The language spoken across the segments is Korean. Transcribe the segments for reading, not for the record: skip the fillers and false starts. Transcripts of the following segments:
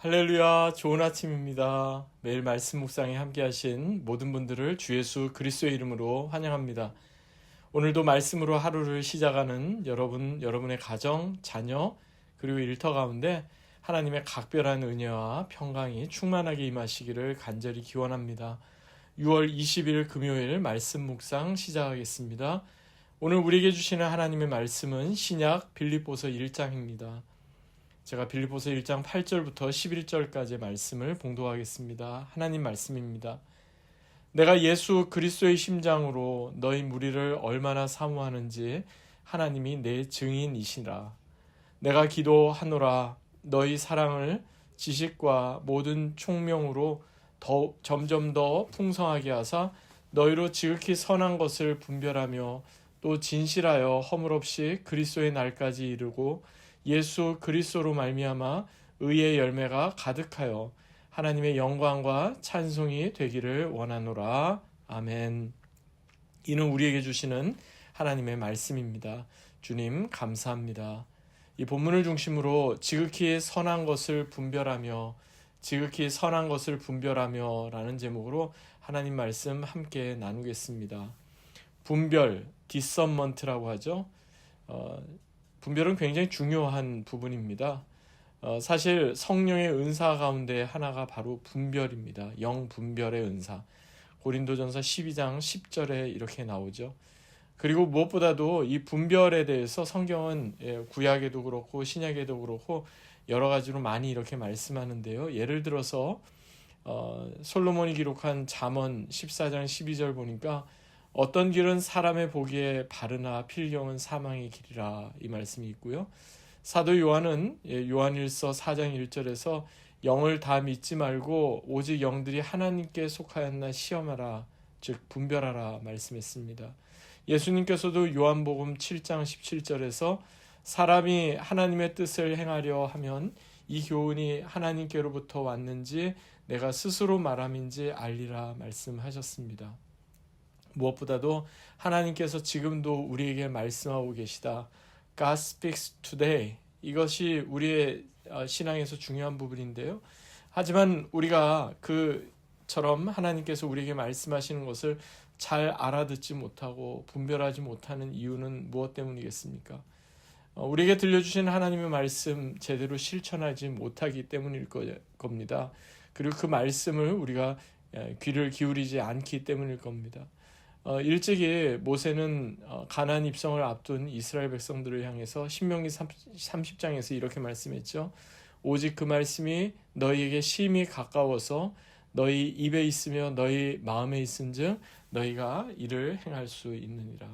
할렐루야, 좋은 아침입니다. 매일 말씀 묵상에 함께하신 모든 분들을 주 예수 그리스도의 이름으로 환영합니다. 오늘도 말씀으로 하루를 시작하는 여러분, 여러분의 가정, 자녀, 그리고 일터 가운데 하나님의 각별한 은혜와 평강이 충만하게 임하시기를 간절히 기원합니다. 6월 20일 금요일 말씀 묵상 시작하겠습니다. 오늘 우리에게 주시는 하나님의 말씀은 신약 빌립보서 1장입니다. 제가 빌립보서 1장 8절부터 11절까지의 말씀을 봉독하겠습니다. 하나님 말씀입니다. 내가 예수 그리스도의 심장으로 너희 무리를 얼마나 사모하는지 하나님이 내 증인이시라. 내가 기도하노라. 너희 사랑을 지식과 모든 총명으로 점점 더 풍성하게 하사 너희로 지극히 선한 것을 분별하며 또 진실하여 허물 없이 그리스도의 날까지 이르고 예수 그리스도로 말미암아 의의 열매가 가득하여 하나님의 영광과 찬송이 되기를 원하노라. 아멘. 이는 우리에게 주시는 하나님의 말씀입니다. 주님 감사합니다. 이 본문을 중심으로 지극히 선한 것을 분별하며 라는 제목으로 하나님 말씀 함께 나누겠습니다. 분별, 디서먼트라고 하죠. 분별은 굉장히 중요한 부분입니다. 사실 성령의 은사 가운데 하나가 바로 분별입니다. 영분별의 은사. 고린도전서 12장 10절에 이렇게 나오죠. 그리고 무엇보다도 이 분별에 대해서 성경은 구약에도 그렇고 신약에도 그렇고 여러 가지로 많이 이렇게 말씀하는데요. 예를 들어서 솔로몬이 기록한 잠언 14장 12절 보니까 어떤 길은 사람의 보기에 바르나 필경은 사망의 길이라 이 말씀이 있고요. 사도 요한은 요한일서 4장 1절에서 영을 다 믿지 말고 오직 영들이 하나님께 속하였나 시험하라, 즉 분별하라 말씀했습니다. 예수님께서도 요한복음 7장 17절에서 사람이 하나님의 뜻을 행하려 하면 이 교훈이 하나님께로부터 왔는지 내가 스스로 말함인지 알리라 말씀하셨습니다. 무엇보다도 하나님께서 지금도 우리에게 말씀하고 계시다. God speaks today. 이것이 우리의 신앙에서 중요한 부분인데요. 하지만 우리가 그처럼 하나님께서 우리에게 말씀하시는 것을 잘 알아듣지 못하고 분별하지 못하는 이유는 무엇 때문이겠습니까? 우리에게 들려주신 하나님의 말씀 제대로 실천하지 못하기 때문일 겁니다. 그리고 그 말씀을 우리가 귀를 기울이지 않기 때문일 겁니다. 일찍이 모세는 가나안 입성을 앞둔 이스라엘 백성들을 향해서 신명기 30장에서 이렇게 말씀했죠. 오직 그 말씀이 너희에게 심히 가까워서 너희 입에 있으며 너희 마음에 있은즉 너희가 이를 행할 수 있느니라.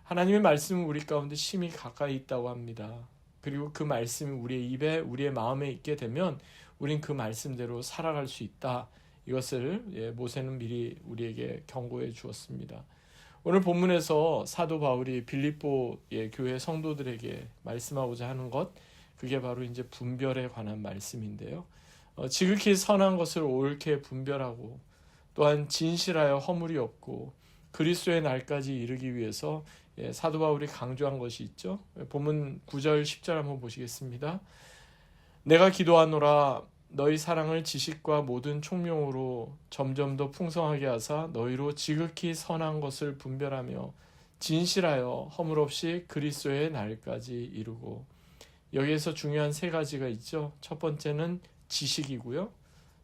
하나님의 말씀은 우리 가운데 심히 가까이 있다고 합니다. 그리고 그 말씀이 우리의 입에 우리의 마음에 있게 되면 우린 그 말씀대로 살아갈 수 있다. 이것을 모세는 미리 우리에게 경고해 주었습니다. 오늘 본문에서 사도 바울이 빌립보 교회 성도들에게 말씀하고자 하는 것, 그게 바로 이제 분별에 관한 말씀인데요. 지극히 선한 것을 옳게 분별하고 또한 진실하여 허물이 없고 그리스도의 날까지 이르기 위해서 사도 바울이 강조한 것이 있죠. 본문 9절 10절 한번 보시겠습니다. 내가 기도하노라. 너희 사랑을 지식과 모든 총명으로 점점 더 풍성하게 하사 너희로 지극히 선한 것을 분별하며 진실하여 허물 없이 그리스도의 날까지 이루고. 여기에서 중요한 세 가지가 있죠. 첫 번째는 지식이고요.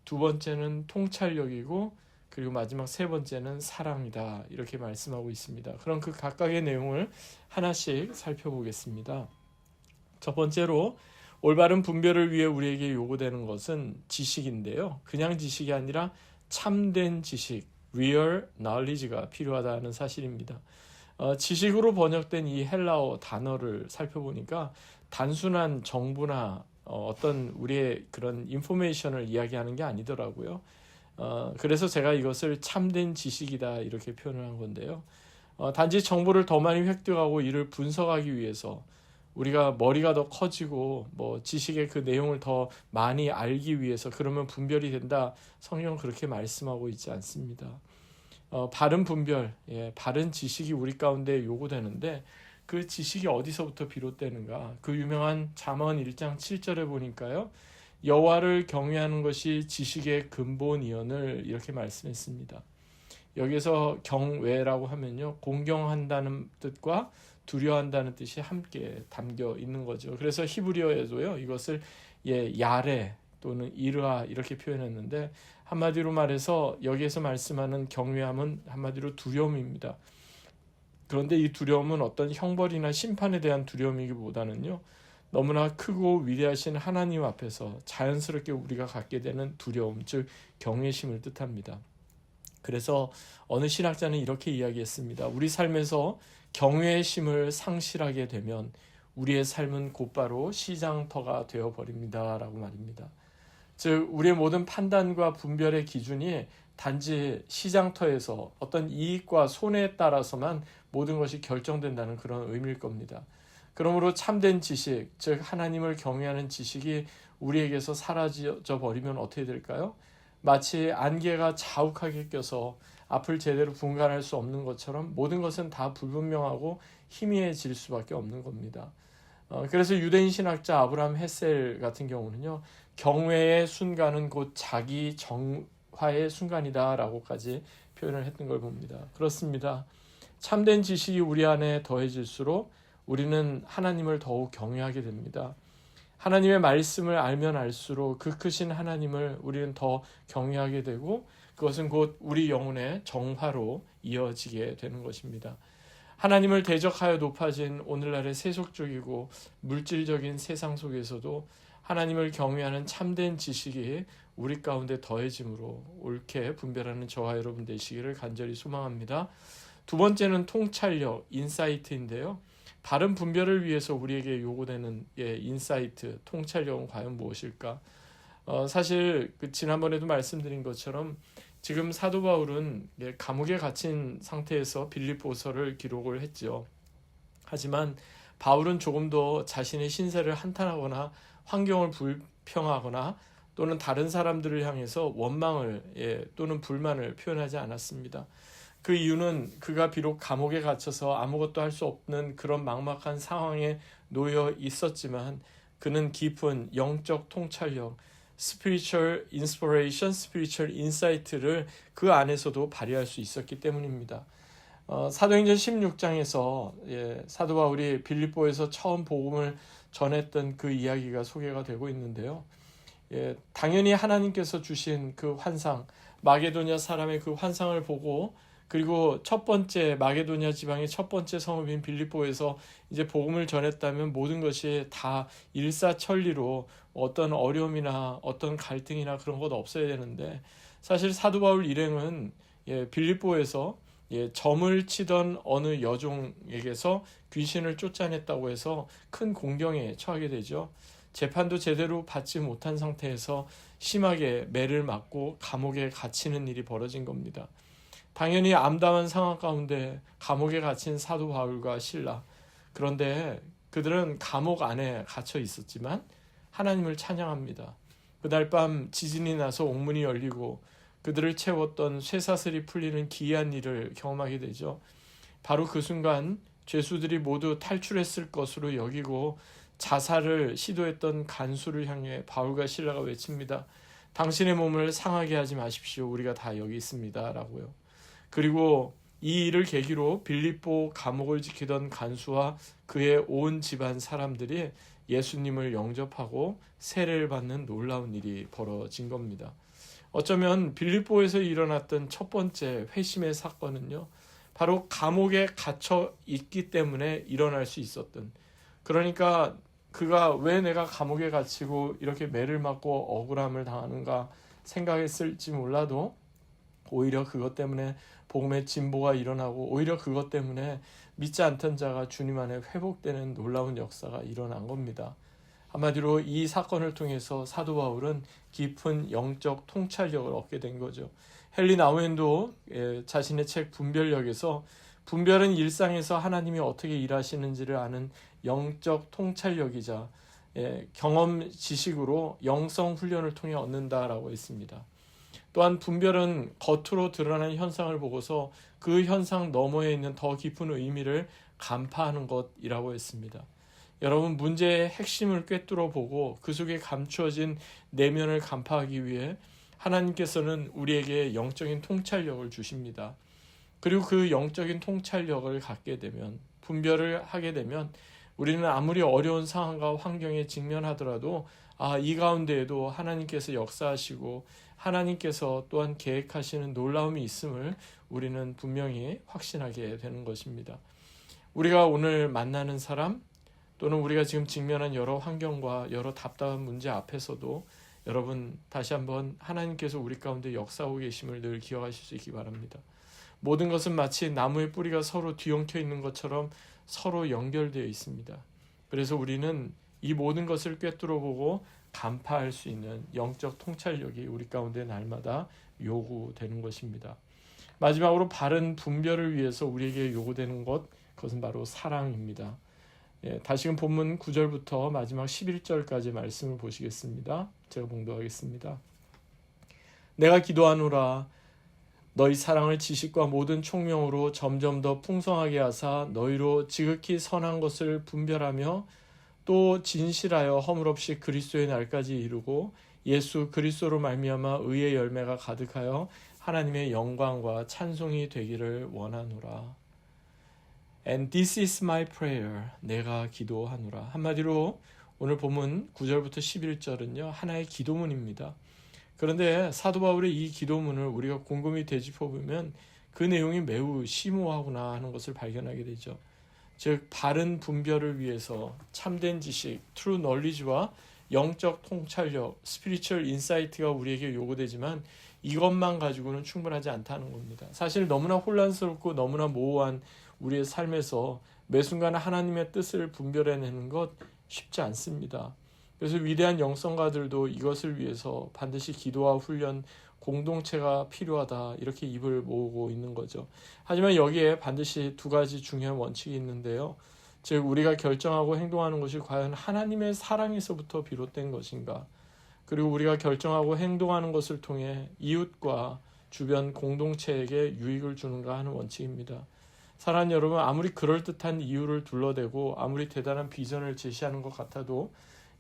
두 번째는 통찰력이고 그리고 마지막 세 번째는 사랑이다. 이렇게 말씀하고 있습니다. 그럼 그 각각의 내용을 하나씩 살펴보겠습니다. 첫 번째로 올바른 분별을 위해 우리에게 요구되는 것은 지식인데요. 그냥 지식이 아니라 참된 지식, real knowledge가 필요하다는 사실입니다. 지식으로 번역된 이 헬라어 단어를 살펴보니까 단순한 정보나 어떤 우리의 그런 인포메이션을 이야기하는 게 아니더라고요. 그래서 제가 이것을 참된 지식이다 이렇게 표현을 한 건데요. 단지 정보를 더 많이 획득하고 이를 분석하기 위해서 우리가 머리가 더 커지고 지식의 그 내용을 더 많이 알기 위해서 그러면 분별이 된다. 성경은 그렇게 말씀하고 있지 않습니다. 바른 분별, 바른 지식이 우리 가운데 요구되는데 그 지식이 어디서부터 비롯되는가? 그 유명한 잠언 1장 7절에 보니까요. 여호와를 경외하는 것이 지식의 근본이언을 이렇게 말씀했습니다. 여기서 경외라고 하면요, 공경한다는 뜻과 두려워한다는 뜻이 함께 담겨 있는 거죠. 그래서 히브리어에도요, 이것을 야레 또는 이르아 이렇게 표현했는데, 한마디로 말해서 여기에서 말씀하는 경외함은 한마디로 두려움입니다. 그런데 이 두려움은 어떤 형벌이나 심판에 대한 두려움이기보다는요, 너무나 크고 위대하신 하나님 앞에서 자연스럽게 우리가 갖게 되는 두려움, 즉 경외심을 뜻합니다. 그래서 어느 신학자는 이렇게 이야기했습니다. 우리 삶에서 경외의 심을 상실하게 되면 우리의 삶은 곧바로 시장터가 되어버립니다 라고 말입니다. 즉 우리의 모든 판단과 분별의 기준이 단지 시장터에서 어떤 이익과 손해에 따라서만 모든 것이 결정된다는 그런 의미일 겁니다. 그러므로 참된 지식, 즉 하나님을 경외하는 지식이 우리에게서 사라져 버리면 어떻게 될까요? 마치 안개가 자욱하게 껴서 앞을 제대로 분간할 수 없는 것처럼 모든 것은 다 불분명하고 희미해질 수밖에 없는 겁니다. 그래서 유대인 신학자 아브라함 헤셀 같은 경우는요, 경외의 순간은 곧 자기 정화의 순간이다 라고까지 표현을 했던 걸 봅니다. 그렇습니다. 참된 지식이 우리 안에 더해질수록 우리는 하나님을 더욱 경외하게 됩니다. 하나님의 말씀을 알면 알수록 그 크신 하나님을 우리는 더 경외하게 되고, 그것은 곧 우리 영혼의 정화로 이어지게 되는 것입니다. 하나님을 대적하여 높아진 오늘날의 세속적이고 물질적인 세상 속에서도 하나님을 경외하는 참된 지식이 우리 가운데 더해짐으로 옳게 분별하는 저와 여러분 되시기를 간절히 소망합니다. 두 번째는 통찰력, 인사이트인데요. 바른 분별을 위해서 우리에게 요구되는 인사이트, 통찰력은 과연 무엇일까? 사실 지난번에도 말씀드린 것처럼 지금 사도 바울은 감옥에 갇힌 상태에서 빌립보서를 기록을 했죠. 하지만 바울은 조금 더 자신의 신세를 한탄하거나 환경을 불평하거나 또는 다른 사람들을 향해서 원망을 또는 불만을 표현하지 않았습니다. 그 이유는 그가 비록 감옥에 갇혀서 아무것도 할 수 없는 그런 막막한 상황에 놓여 있었지만 그는 깊은 영적 통찰력, spiritual inspiration, spiritual insight를 그 안에서도 발휘할 수 있었기 때문입니다. 사도행전 16장에서 사도 바울이 빌립보에서 처음 복음을 전했던 그 이야기가 소개가 되고 있는데요. 당연히 하나님께서 주신 그 환상, 마게도냐 사람의 그 환상을 보고, 그리고 첫 번째 마게도냐 지방의 첫 번째 성읍인 빌립보에서 이제 복음을 전했다면 모든 것이 다 일사천리로 어떤 어려움이나 어떤 갈등이나 그런 것 없어야 되는데, 사실 사도 바울 일행은 빌립보에서 점을 치던 어느 여종에게서 귀신을 쫓아냈다고 해서 큰 공경에 처하게 되죠. 재판도 제대로 받지 못한 상태에서 심하게 매를 맞고 감옥에 갇히는 일이 벌어진 겁니다. 당연히 암담한 상황 가운데 감옥에 갇힌 사도 바울과 실라, 그런데 그들은 감옥 안에 갇혀 있었지만 하나님을 찬양합니다. 그날 밤 지진이 나서 옥문이 열리고 그들을 채웠던 쇠사슬이 풀리는 기이한 일을 경험하게 되죠. 바로 그 순간 죄수들이 모두 탈출했을 것으로 여기고 자살을 시도했던 간수를 향해 바울과 실라가 외칩니다. 당신의 몸을 상하게 하지 마십시오. 우리가 다 여기 있습니다. 라고요. 그리고 이 일을 계기로 빌립보 감옥을 지키던 간수와 그의 온 집안 사람들이 예수님을 영접하고 세례를 받는 놀라운 일이 벌어진 겁니다. 어쩌면 빌립보에서 일어났던 첫 번째 회심의 사건은요, 바로 감옥에 갇혀 있기 때문에 일어날 수 있었던, 그러니까 그가 왜 내가 감옥에 갇히고 이렇게 매를 맞고 억울함을 당하는가 생각했을지 몰라도 오히려 그것 때문에 복음의 진보가 일어나고 오히려 그것 때문에 믿지 않던 자가 주님 안에 회복되는 놀라운 역사가 일어난 겁니다. 한마디로 이 사건을 통해서 사도 바울은 깊은 영적 통찰력을 얻게 된 거죠. 헨리 나우엔도 자신의 책 분별력에서 분별은 일상에서 하나님이 어떻게 일하시는지를 아는 영적 통찰력이자 경험 지식으로 영성 훈련을 통해 얻는다라고 했습니다. 또한 분별은 겉으로 드러나는 현상을 보고서 그 현상 너머에 있는 더 깊은 의미를 간파하는 것이라고 했습니다. 여러분, 문제의 핵심을 꿰뚫어 보고 그 속에 감추어진 내면을 간파하기 위해 하나님께서는 우리에게 영적인 통찰력을 주십니다. 그리고 그 영적인 통찰력을 갖게 되면, 분별을 하게 되면 우리는 아무리 어려운 상황과 환경에 직면하더라도 이 가운데에도 하나님께서 역사하시고 하나님께서 또한 계획하시는 놀라움이 있음을 우리는 분명히 확신하게 되는 것입니다. 우리가 오늘 만나는 사람, 또는 우리가 지금 직면한 여러 환경과 여러 답답한 문제 앞에서도 여러분, 다시 한번 하나님께서 우리 가운데 역사하고 계심을 늘 기억하실 수 있기 바랍니다. 모든 것은 마치 나무의 뿌리가 서로 뒤엉켜 있는 것처럼 서로 연결되어 있습니다. 그래서 우리는 이 모든 것을 꿰뚫어 보고 간파할 수 있는 영적 통찰력이 우리 가운데 날마다 요구되는 것입니다. 마지막으로 바른 분별을 위해서 우리에게 요구되는 것, 그것은 바로 사랑입니다. 다시금 본문 9절부터 마지막 11절까지 말씀을 보시겠습니다. 제가 봉독하겠습니다. 내가 기도하노라. 너희 사랑을 지식과 모든 총명으로 점점 더 풍성하게 하사 너희로 지극히 선한 것을 분별하며 또 진실하여 허물없이 그리스도의 날까지 이루고 예수 그리스도로 말미암아 의의 열매가 가득하여 하나님의 영광과 찬송이 되기를 원하노라. And this is my prayer. 내가 기도하노라. 한마디로 오늘 본문 9절부터 11절은요, 하나의 기도문입니다. 그런데 사도 바울의 이 기도문을 우리가 곰곰이 되짚어보면 그 내용이 매우 심오하구나 하는 것을 발견하게 되죠. 즉, 바른 분별을 위해서 참된 지식, true knowledge와 영적 통찰력, spiritual insight가 우리에게 요구되지만 이것만 가지고는 충분하지 않다는 겁니다. 사실 너무나 혼란스럽고 너무나 모호한 우리의 삶에서 매 순간 하나님의 뜻을 분별해내는 것 쉽지 않습니다. 그래서 위대한 영성가들도 이것을 위해서 반드시 기도와 훈련, 공동체가 필요하다, 이렇게 입을 모으고 있는 거죠. 하지만 여기에 반드시 두 가지 중요한 원칙이 있는데요. 즉, 우리가 결정하고 행동하는 것이 과연 하나님의 사랑에서부터 비롯된 것인가, 그리고 우리가 결정하고 행동하는 것을 통해 이웃과 주변 공동체에게 유익을 주는가 하는 원칙입니다. 사랑하는 여러분, 아무리 그럴듯한 이유를 둘러대고 아무리 대단한 비전을 제시하는 것 같아도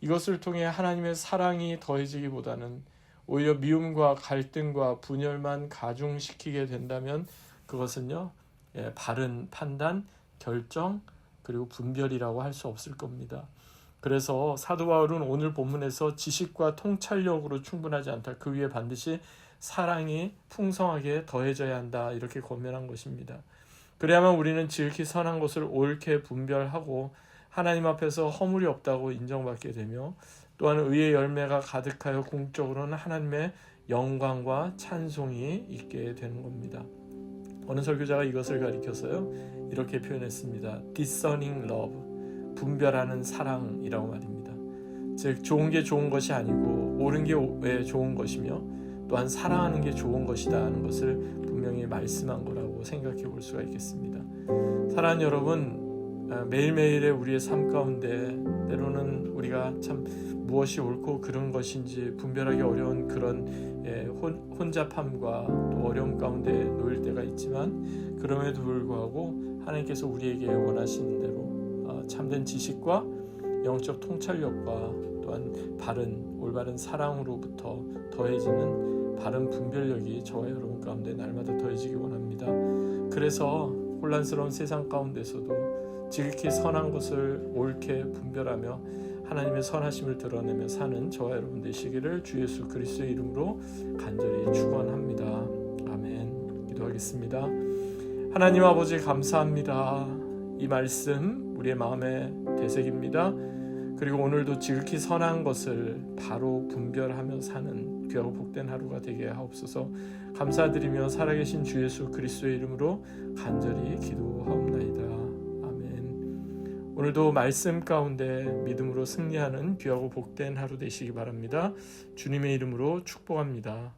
이것을 통해 하나님의 사랑이 더해지기보다는 오히려 미움과 갈등과 분열만 가중시키게 된다면 그것은요, 바른 판단, 결정, 그리고 분별이라고 할 수 없을 겁니다. 그래서 사도 바울은 오늘 본문에서 지식과 통찰력으로 충분하지 않다. 그 위에 반드시 사랑이 풍성하게 더해져야 한다. 이렇게 권면한 것입니다. 그래야만 우리는 지극히 선한 것을 옳게 분별하고 하나님 앞에서 허물이 없다고 인정받게 되며 또한 의의 열매가 가득하여 궁극적으로는 하나님의 영광과 찬송이 있게 되는 겁니다. 어느 설교자가 이것을 가리켜서요, 이렇게 표현했습니다. discerning love, 분별하는 사랑이라고 말입니다. 즉, 좋은 게 좋은 것이 아니고 옳은 게 왜 좋은 것이며 또한 사랑하는 게 좋은 것이다 하는 것을 분명히 말씀한 거라고 생각해 볼 수가 있겠습니다. 사랑하는 여러분, 매일매일의 우리의 삶 가운데 때로는 우리가 참 무엇이 옳고 그른 것인지 분별하기 어려운 그런 혼잡함과 또 어려움 가운데 놓일 때가 있지만, 그럼에도 불구하고 하나님께서 우리에게 원하시는 대로 참된 지식과 영적 통찰력과 또한 올바른 사랑으로부터 더해지는 바른 분별력이 저와 여러분 가운데 날마다 더해지기 원합니다. 그래서 혼란스러운 세상 가운데서도 지극히 선한 것을 옳게 분별하며 하나님의 선하심을 드러내며 사는 저와 여러분 되시기를 주 예수 그리스도의 이름으로 간절히 축원합니다. 아멘. 기도하겠습니다. 하나님 아버지, 감사합니다. 이 말씀 우리의 마음에 되새깁니다. 그리고 오늘도 지극히 선한 것을 바로 분별하며 사는 귀하고 복된 하루가 되게 하옵소서. 감사드리며 살아계신 주 예수 그리스도의 이름으로 간절히 기도하옵나이다. 아멘. 오늘도 말씀 가운데 믿음으로 승리하는 귀하고 복된 하루 되시기 바랍니다. 주님의 이름으로 축복합니다.